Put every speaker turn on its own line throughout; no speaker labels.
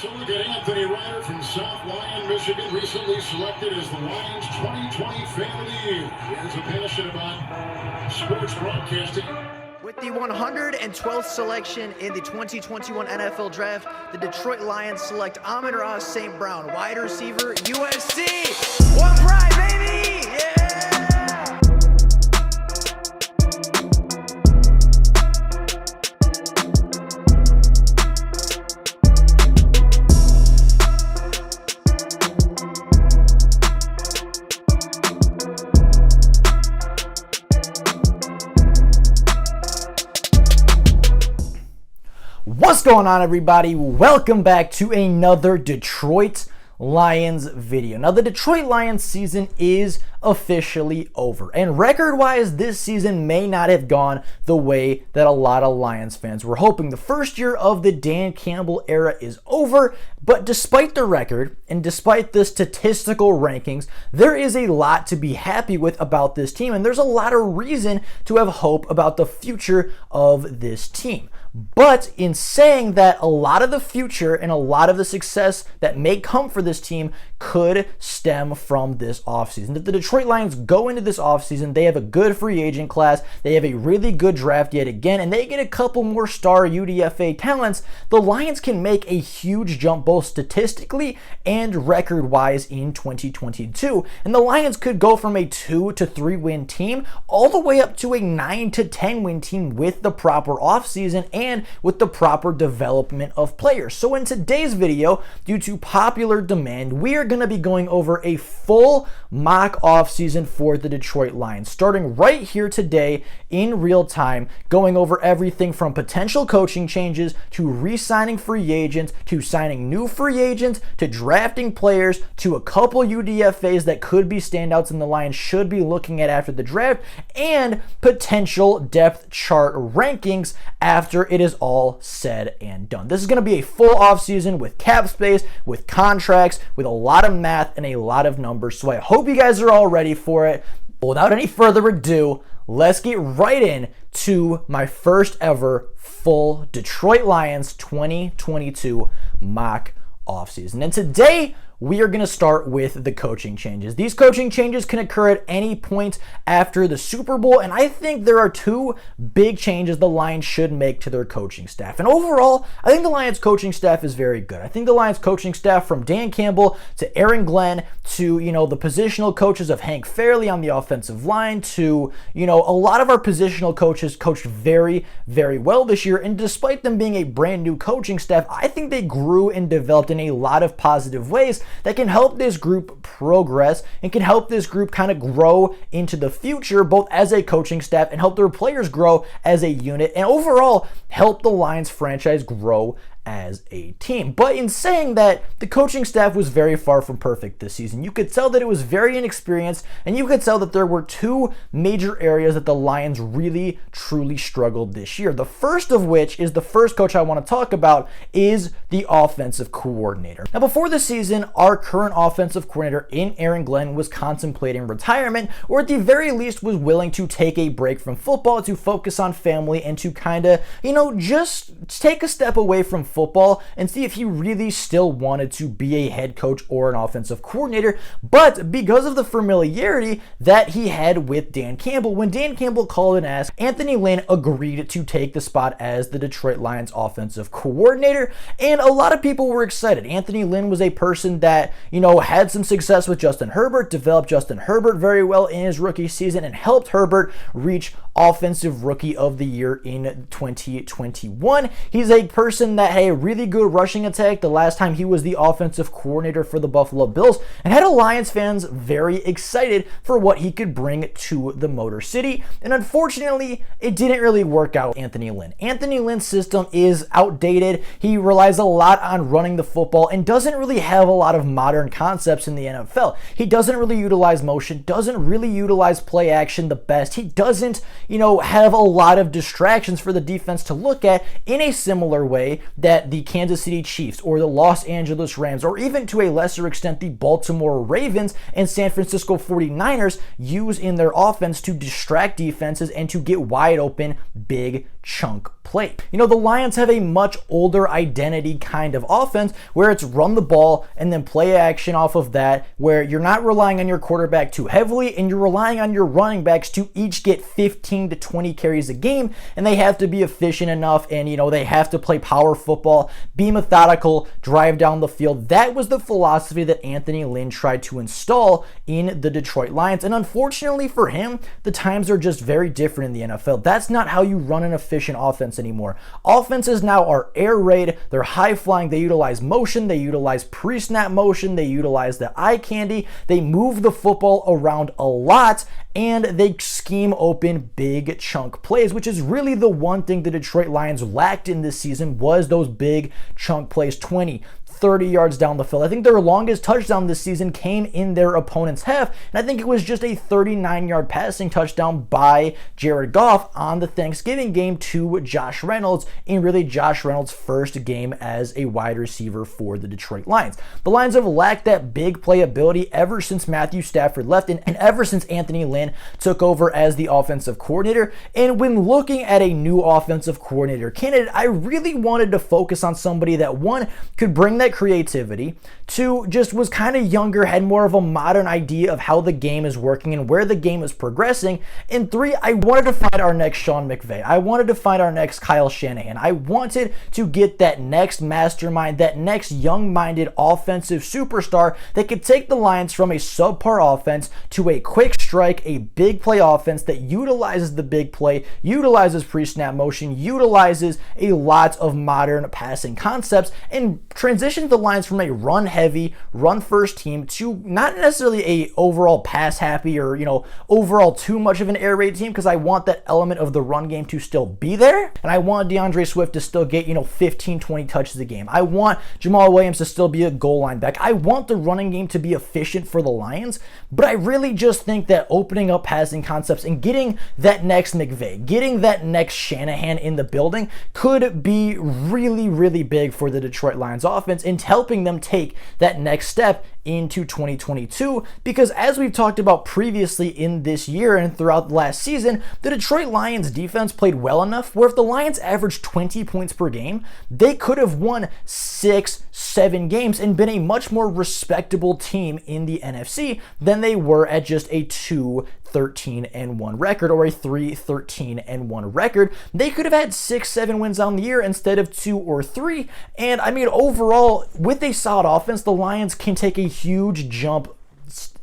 So look at Anthony Ryder from South Lyon, Michigan, recently selected as the Lions 2020 Fan of the Year. He has a passion about sports broadcasting.
With the 112th selection in the 2021 NFL Draft, the Detroit Lions select Amon-Ra St. Brown, wide receiver, USC. One pride, baby! Yeah!
What's going on, everybody? Welcome back to another Detroit Lions video. Now, the Detroit Lions season is officially over, and record-wise, this season may not have gone the way that a lot of Lions fans were hoping. The first year of the Dan Campbell era is over, but despite the record and despite the statistical rankings, there is a lot to be happy with about this team, and there's a lot of reason to have hope about the future of this team. But in saying that, a lot of the future and a lot of the success that may come for this team could stem from this offseason. If the Detroit Lions go into this offseason, they have a good free agent class, they have a really good draft yet again, and they get a couple more star UDFA talents, the Lions can make a huge jump both statistically and record-wise in 2022. And the Lions could go from a 2 to 3 win team all the way up to a 9 to 10 win team with the proper offseason and with the proper development of players. So in today's video, due to popular demand, we are going to be going over a full mock offseason for the Detroit Lions, starting right here today in real time, going over everything from potential coaching changes to re-signing free agents to signing new free agents to drafting players to a couple UDFAs that could be standouts and the Lions should be looking at after the draft, and potential depth chart rankings after it is all said and done. This is going to be a full offseason with cap space, with contracts, with a lot of math and a lot of numbers. So I hope you guys are all ready for it. But without any further ado, let's get right in to my first ever full Detroit Lions 2022 mock offseason. And today, we are going to start with the coaching changes. These coaching changes can occur at any point after the Super Bowl, and I think there are two big changes the Lions should make to their coaching staff. And overall, I think the Lions coaching staff is very good. I think the Lions coaching staff, from Dan Campbell to Aaron Glenn to, the positional coaches of Hank Fairley on the offensive line to, a lot of our positional coaches coached very, very well this year. And despite them being a brand new coaching staff, I think they grew and developed in a lot of positive ways that can help this group progress and can help this group kind of grow into the future, both as a coaching staff and help their players grow as a unit, and overall help the Lions franchise grow as a team. But in saying that, the coaching staff was very far from perfect this season. You could tell that it was very inexperienced, and you could tell that there were two major areas that the Lions really, truly struggled this year. The first of which is the first coach I want to talk about is the offensive coordinator. Now, before the season, our current offensive coordinator in Aaron Glenn was contemplating retirement, or at the very least was willing to take a break from football to focus on family and to kind of, just take a step away from football and see if he really still wanted to be a head coach or an offensive coordinator. But because of the familiarity that he had with Dan Campbell, when Dan Campbell called and asked, Anthony Lynn agreed to take the spot as the Detroit Lions offensive coordinator, and a lot of people were excited. Anthony Lynn was a person that, had some success with Justin Herbert, developed Justin Herbert very well in his rookie season, and helped Herbert reach Offensive Rookie of the Year in 2021. He's a person that had a really good rushing attack the last time he was the offensive coordinator for the Buffalo Bills, and had Lions fans very excited for what he could bring to the Motor City. And unfortunately, it didn't really work out with Anthony Lynn. Anthony Lynn's system is outdated. He relies a lot on running the football and doesn't really have a lot of modern concepts in the NFL. He doesn't really utilize motion, doesn't really utilize play action the best. He doesn't, have a lot of distractions for the defense to look at in a similar way that the Kansas City Chiefs or the Los Angeles Rams, or even to a lesser extent the Baltimore Ravens and San Francisco 49ers use in their offense to distract defenses and to get wide open big chunk play. You know, the Lions have a much older identity kind of offense where it's run the ball and then play action off of that, where you're not relying on your quarterback too heavily and you're relying on your running backs to each get 15 to 20 carries a game, and they have to be efficient enough, and, you know, they have to play power football, be methodical, drive down the field. That was the philosophy that Anthony Lynn tried to install in the Detroit Lions, and unfortunately for him, the times are just very different in the NFL. That's not how you run an efficient offense anymore. Offenses now are air raid, they're high flying, they utilize motion, they utilize pre-snap motion, they utilize the eye candy, they move the football around a lot, and they scheme open big chunk plays, which is really the one thing the Detroit Lions lacked in this season, was those big chunk plays, 20, 30 yards down the field. I think their longest touchdown this season came in their opponent's half, and I think it was just a 39-yard passing touchdown by Jared Goff on the Thanksgiving game to Josh Reynolds, in really Josh Reynolds' first game as a wide receiver for the Detroit Lions. The Lions have lacked that big play ability ever since Matthew Stafford left, and ever since Anthony Lynn took over as the offensive coordinator. And when looking at a new offensive coordinator candidate, I really wanted to focus on somebody that, one, could bring that creativity, two, just was kind of younger, had more of a modern idea of how the game is working and where the game is progressing, and three, I wanted to find our next Sean McVay. I wanted to find our next Kyle Shanahan. I wanted to get that next mastermind, that next young-minded offensive superstar that could take the Lions from a subpar offense to a quick strike, a big play offense that utilizes the big play, utilizes pre-snap motion, utilizes a lot of modern passing concepts, and transition the Lions from a run-heavy, run-first team to not necessarily a overall pass-happy or, you know, overall too much of an air raid team, because I want that element of the run game to still be there, and I want DeAndre Swift to still get, you know, 15, 20 touches a game. I want Jamal Williams to still be a goal line back. I want the running game to be efficient for the Lions, but I really just think that opening up passing concepts and getting that next McVay, getting that next Shanahan in the building could be really, really big for the Detroit Lions offense and helping them take that next step into 2022, because as we've talked about previously in this year and throughout the last season, the Detroit Lions defense played well enough where if the Lions averaged 20 points per game, they could have won 6-7 games and been a much more respectable team in the NFC than they were at just a 2-13-1 record or a 3-13-1 record. They could have had 6-7 wins on the year instead of 2 or 3. And I mean, overall, with a solid offense, the Lions can take a huge jump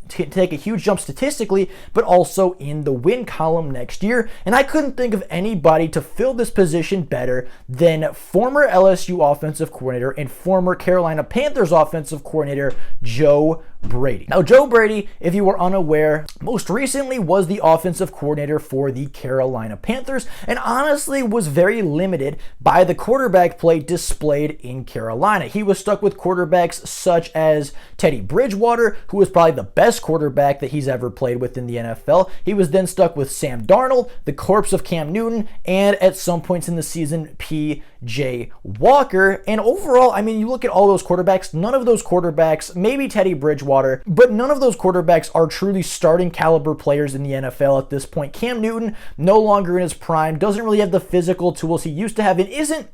statistically, but also in the win column next year. And I couldn't think of anybody to fill this position better than former LSU offensive coordinator and former Carolina Panthers offensive coordinator Joe Brady. Now, Joe Brady, if you were unaware, most recently was the offensive coordinator for the Carolina Panthers, and honestly was very limited by the quarterback play displayed in Carolina. He was stuck with quarterbacks such as Teddy Bridgewater, who was probably the best quarterback that he's ever played with in the NFL. He was then stuck with Sam Darnold, the corpse of Cam Newton, and at some points in the season, P.J. Walker. And overall, I mean, you look at all those quarterbacks, none of those quarterbacks, maybe Teddy Bridgewater, but none of those quarterbacks are truly starting caliber players in the NFL at this point. Cam Newton, no longer in his prime, doesn't really have the physical tools he used to have, and isn't,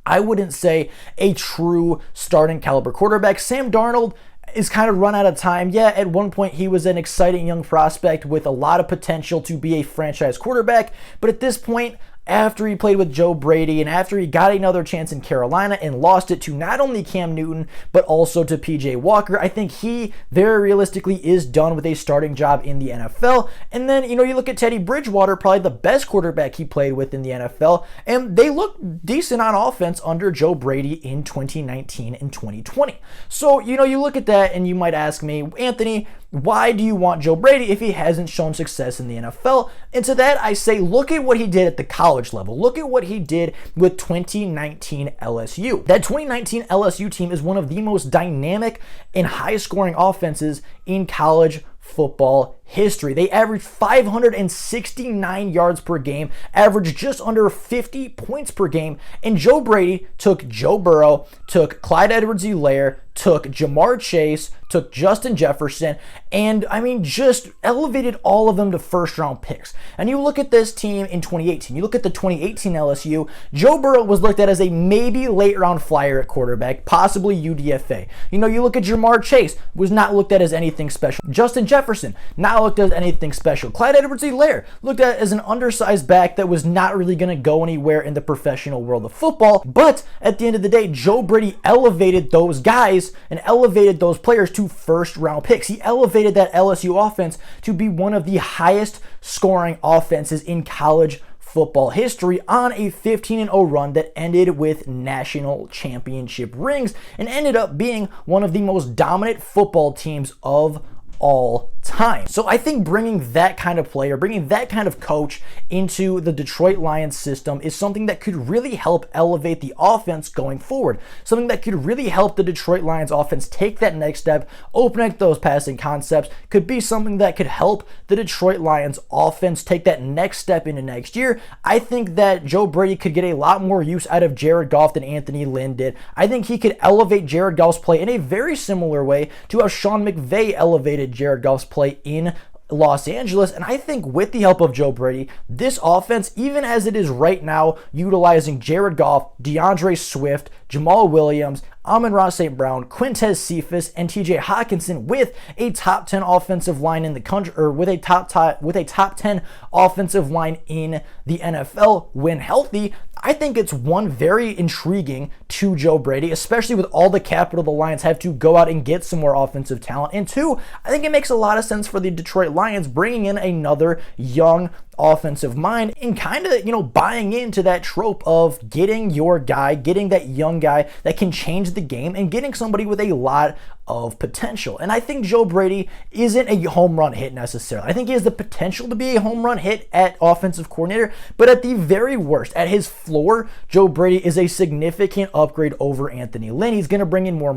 I wouldn't say, a true starting caliber quarterback. Sam Darnold is kind of run out of time. Yeah, at one point he was an exciting young prospect with a lot of potential to be a franchise quarterback, but at this point, after he played with Joe Brady and after he got another chance in Carolina and lost it to not only Cam Newton, but also to P.J. Walker, I think he very realistically is done with a starting job in the NFL. And then, you know, you look at Teddy Bridgewater, probably the best quarterback he played with in the NFL, and they look decent on offense under Joe Brady in 2019 and 2020. So, you know, you look at that and you might ask me, Anthony, why do you want Joe Brady if he hasn't shown success in the NFL? And to that, I say, look at what he did at the college level. Look at what he did with 2019 LSU. That 2019 LSU team is one of the most dynamic and high-scoring offenses in college football history. They averaged 569 yards per game, averaged just under 50 points per game, and Joe Brady took Joe Burrow, took Clyde Edwards-Helaire, took Jamar Chase, took Justin Jefferson, and I mean, just elevated all of them to first-round picks. And you look at this team in 2018, you look at the 2018 LSU, Joe Burrow was looked at as a maybe late-round flyer at quarterback, possibly UDFA. You know, you look at Jamar Chase, was not looked at as anything special. Justin Jefferson, not looked at as anything special. Clyde Edwards-Helaire, looked at as an undersized back that was not really going to go anywhere in the professional world of football. But at the end of the day, Joe Brady elevated those guys and elevated those players to first-round picks. He elevated that LSU offense to be one of the highest scoring offenses in college football history on a 15-0 run that ended with national championship rings and ended up being one of the most dominant football teams of all time. So I think bringing that kind of player, bringing that kind of coach into the Detroit Lions system is something that could really help elevate the offense going forward. Something that could really help the Detroit Lions offense take that next step, open up those passing concepts, could be something that could help the Detroit Lions offense take that next step into next year. I think that Joe Brady could get a lot more use out of Jared Goff than Anthony Lynn did. I think he could elevate Jared Goff's play in a very similar way to how Sean McVay elevated Jared Goff's play in Los Angeles. And I think with the help of Joe Brady, this offense, even as it is right now, utilizing Jared Goff, DeAndre Swift, Jamal Williams, Amon-Ra St. Brown, Quintez Cephas, and TJ Hawkinson with a top 10 offensive line in the country, or with a top 10 offensive line in the NFL when healthy, I think it's one, very intriguing to Joe Brady, especially with all the capital the Lions have to go out and get some more offensive talent. And two, I think it makes a lot of sense for the Detroit Lions bringing in another young offensive mind and kind of, buying into that trope of getting your guy, getting that young guy that can change the game and getting somebody with a lot of potential. And I think Joe Brady isn't a home run hit necessarily. I think he has the potential to be a home run hit at offensive coordinator, but at the very worst, at his floor, Joe Brady is a significant upgrade over Anthony Lynn. He's going to bring in more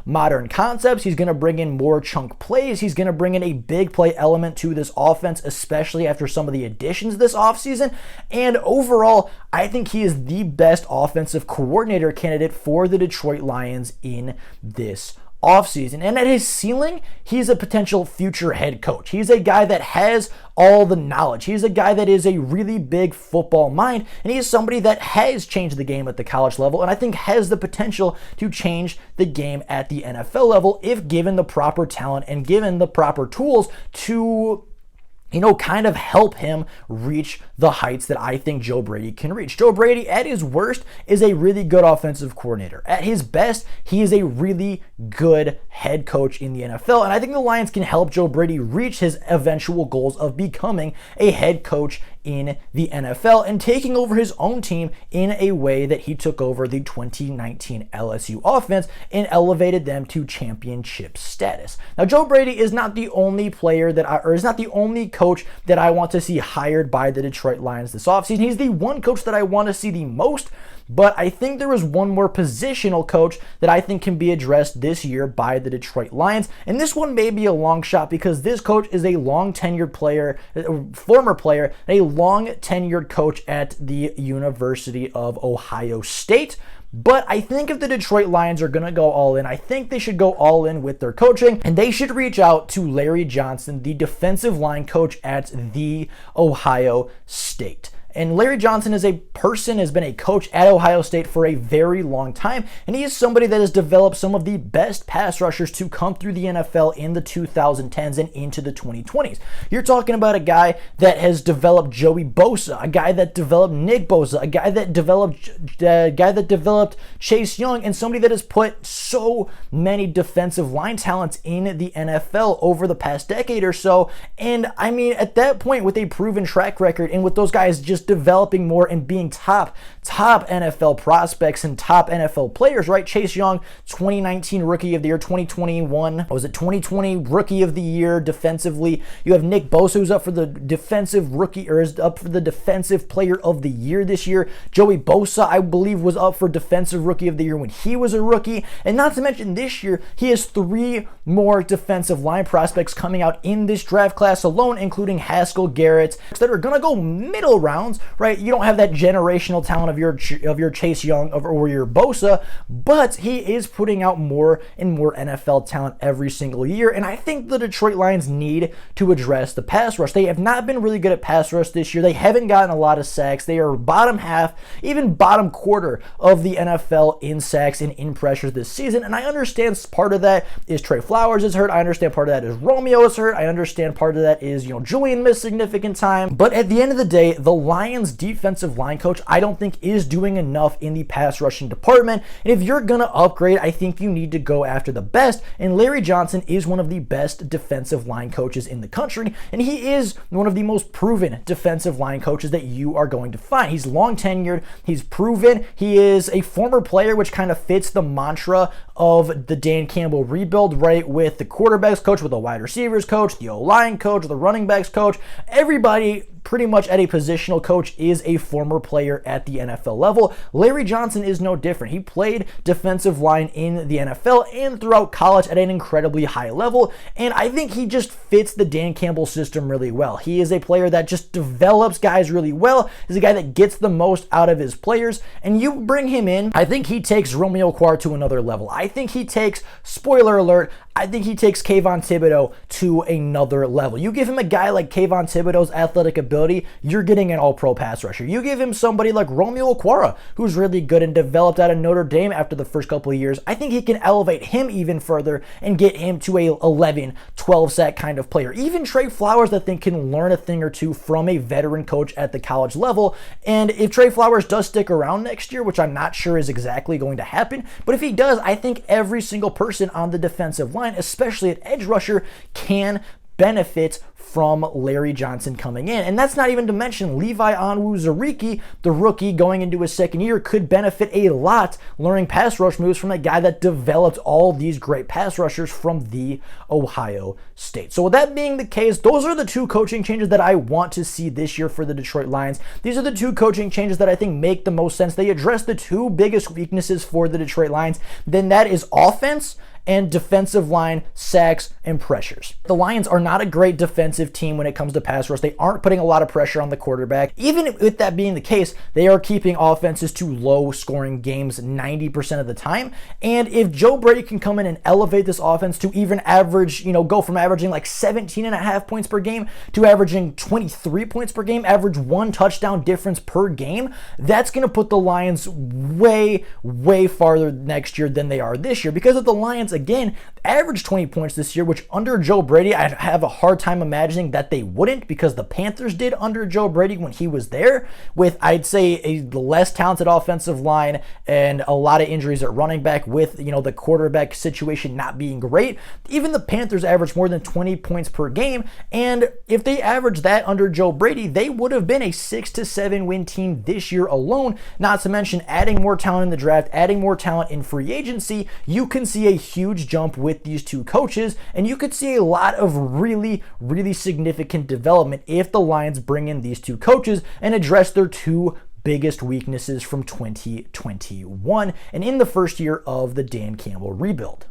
modern concepts. He's going to bring in more chunk plays. He's going to bring in a big play element to this offense, especially after some of the additions this offseason. And overall, I think he is the best offensive coordinator candidate for the Detroit Lions in this offseason. And at his ceiling, he's a potential future head coach. He's a guy that has all the knowledge. He's a guy that is a really big football mind, and he is somebody that has changed the game at the college level, and I think has the potential to change the game at the NFL level if given the proper talent and given the proper tools to kind of help him reach the heights that I think Joe Brady can reach. Joe Brady, at his worst, is a really good offensive coordinator. At his best, he is a really good head coach in the NFL, and I think the Lions can help Joe Brady reach his eventual goals of becoming a head coach in the NFL and taking over his own team in a way that he took over the 2019 LSU offense and elevated them to championship status. Now, Joe Brady is not the only player is not the only coach that I want to see hired by the Detroit Lions this offseason. He's the one coach that I want to see the most, but I think there is one more positional coach that I think can be addressed this year by the Detroit Lions. And this one may be a long shot because this coach is a long-tenured player, former player, a long-tenured coach at the University of Ohio State. But I think if the Detroit Lions are going to go all in, I think they should go all in with their coaching, and they should reach out to Larry Johnson, the defensive line coach at the Ohio State. And Larry Johnson has been a coach at Ohio State for a very long time, and he is somebody that has developed some of the best pass rushers to come through the NFL in the 2010s and into the 2020s. You're talking about a guy that has developed Joey Bosa, a guy that developed Nick Bosa, a guy that developed Chase Young, and somebody that has put so many defensive line talents in the NFL over the past decade or so. And I mean, at that point, with a proven track record and with those guys just developing more and being top NFL prospects and top NFL players, right? Chase Young, 2019 Rookie of the Year, 2020 Rookie of the Year defensively. You have Nick Bosa, who's up for the Defensive Player of the Year this year. Joey Bosa, I believe, was up for Defensive Rookie of the Year when he was a rookie. And not to mention this year, he has 3 more defensive line prospects coming out in this draft class alone, including Haskell Garrett, that are going to go middle rounds, right? You don't have that generational talent of your Chase Young or your Bosa, but he is putting out more and more NFL talent every single year, and I think the Detroit Lions need to address the pass rush. They have not been really good at pass rush this year. They haven't gotten a lot of sacks. They are bottom half, even bottom quarter of the NFL in sacks and in pressures this season, and I understand part of that is Trey Flowers is hurt. I understand part of that is Romeo is hurt. I understand part of that is, Julian missed significant time, but at the end of the day, the Lions defensive line coach, I don't think is doing enough in the pass rushing department, and if you're gonna upgrade, I think you need to go after the best, and Larry Johnson is one of the best defensive line coaches in the country, and he is one of the most proven defensive line coaches that you are going to find. He's long tenured, he's proven, he is a former player, which kind of fits the mantra of the Dan Campbell rebuild, right? With the quarterbacks coach, with the wide receivers coach, the O-line coach, the running backs coach, everybody pretty much at a positional coach is a former player at the NFL level. Larry Johnson is no different. He played defensive line in the NFL and throughout college at an incredibly high level, and I think he just fits the Dan Campbell system really well. He is a player that just develops guys really well. He's a guy that gets the most out of his players, and you bring him in, I think he takes Romeo Okwara to another level. I think he takes, spoiler alert, I think he takes Kayvon Thibodeaux to another level. You give him a guy like Kayvon Thibodeaux's athletic ability, you're getting an all-pro pass rusher. You give him somebody like Romeo Okwara, who's really good and developed out of Notre Dame after the first couple of years. I think he can elevate him even further and get him to a 11, 12 sack kind of player. Even Trey Flowers, I think, can learn a thing or two from a veteran coach at the college level. And if Trey Flowers does stick around next year, which I'm not sure is exactly going to happen, but if he does, I think every single person on the defensive line, especially at edge rusher, can benefit from Larry Johnson coming in. And that's not even to mention Levi Onwuzurike, the rookie going into his second year, could benefit a lot learning pass rush moves from a guy that developed all these great pass rushers from the Ohio State. So with that being the case, those are the 2 coaching changes that I want to see this year for the Detroit Lions. These are the 2 coaching changes that I think make the most sense. They address the 2 biggest weaknesses for the Detroit Lions. Then that is offense and defensive line sacks and pressures. The Lions are not a great defensive team when it comes to pass rush. They aren't putting a lot of pressure on the quarterback. Even with that being the case, they are keeping offenses to low scoring games 90% of the time. And if Joe Brady can come in and elevate this offense to even average, go from averaging like 17.5 points per game to averaging 23 points per game, average 1 touchdown difference per game, that's going to put the Lions way, way farther next year than they are this year. Because if the Lions, again, averaged 20 points this year, which under Joe Brady, I have a hard time imagining that they wouldn't, because the Panthers did under Joe Brady when he was there, with, I'd say, a less talented offensive line and a lot of injuries at running back, with, the quarterback situation not being great. Even the Panthers averaged more than 20 points per game, and if they averaged that under Joe Brady, they would have been a 6-7 win team this year alone, not to mention adding more talent in the draft, adding more talent in free agency. You can see a huge jump with these 2 coaches, and you could see a lot of really, really significant development if the Lions bring in these 2 coaches and address their 2 biggest weaknesses from 2021 and in the first year of the Dan Campbell rebuild.